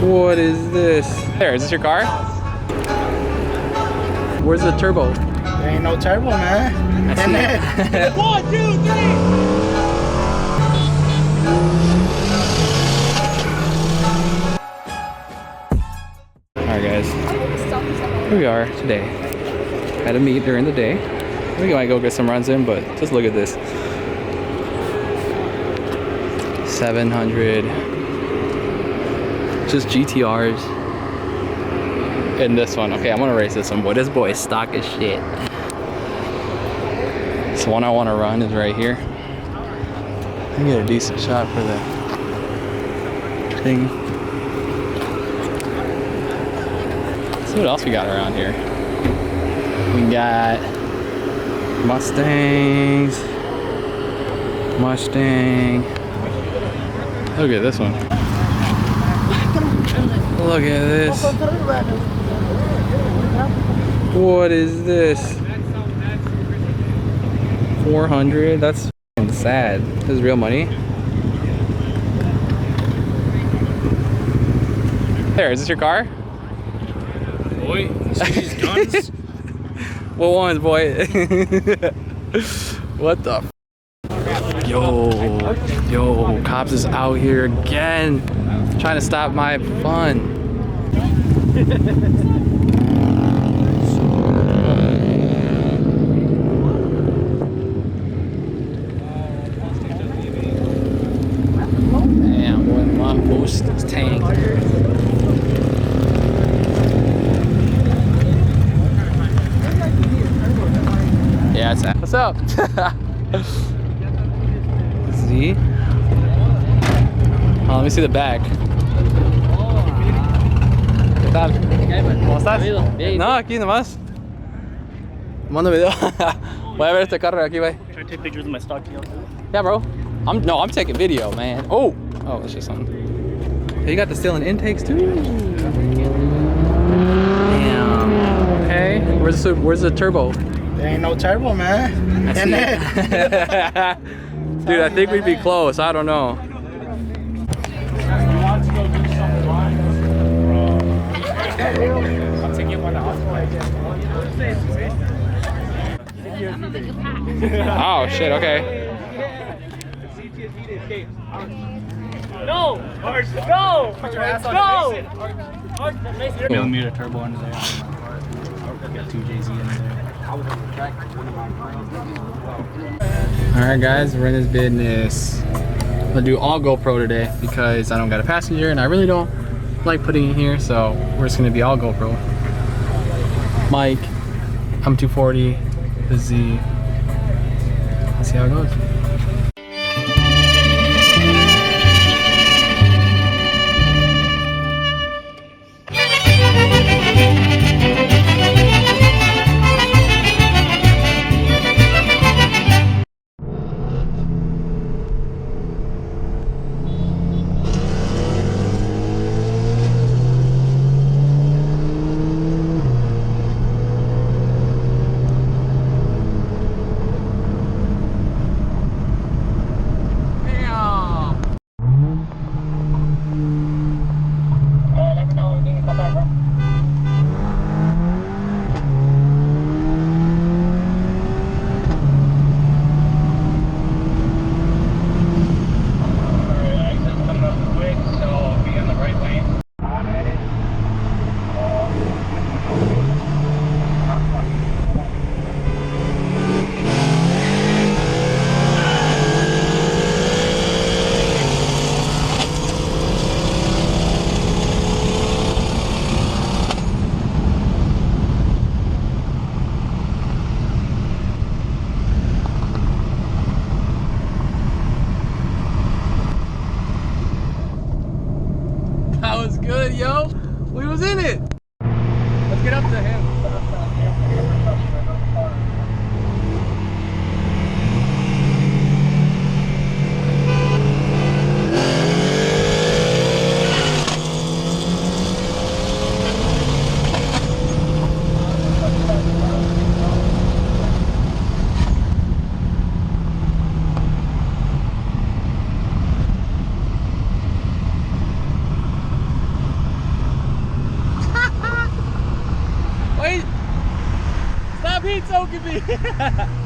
What is this? There, is this your car? Where's the turbo? There ain't no turbo, man. I see. 1, 2, 3. Alright guys, here we are today. Had a meet during the day. We might go get some runs in, but just look at this. 700. Just GTRs. And this one. Okay, I'm gonna race this one, boy. This boy is stock as shit. This one I wanna run is right here. I get a decent shot for the thing. Let's see what else we got around here. We got Mustangs. Mustang. Look at this one. Look at this. What is this? 400? That's sad. This is real money. There, is this your car? Boy, see these guns? What ones, boy? What the f? Yo, cops is out here again, trying to stop my fun. Damn, boy, my boost is tanked. Yeah, it's that. What's up? See? Oh, let me see the back. ¿Qué tal? ¿Cómo estás? No, aquí nomás. Mando video. Voy a ver este carro aquí, güey. Try to take pictures of my stock deal too. Yeah, bro. I'm taking video, man. Oh, it's just something. Hey, you got the ceiling intakes too. Damn. Okay. Where's the turbo? There ain't no turbo, man. I see. Dude, I think we'd be close. I don't know. You want to go do some lines? I'll take you on the Oh shit. Okay. No! No! Put your ass on no! Millimeter turbo under there. Got 2 JZ in there. Alright guys, we're in this business. I'm gonna do all GoPro today because I don't got a passenger and I really don't like putting it here, so we're just gonna be all GoPro. Mike, I'm 240, the Z. Let's see how it goes. Good, yo. We was in it. Let's get up to him. soaking me.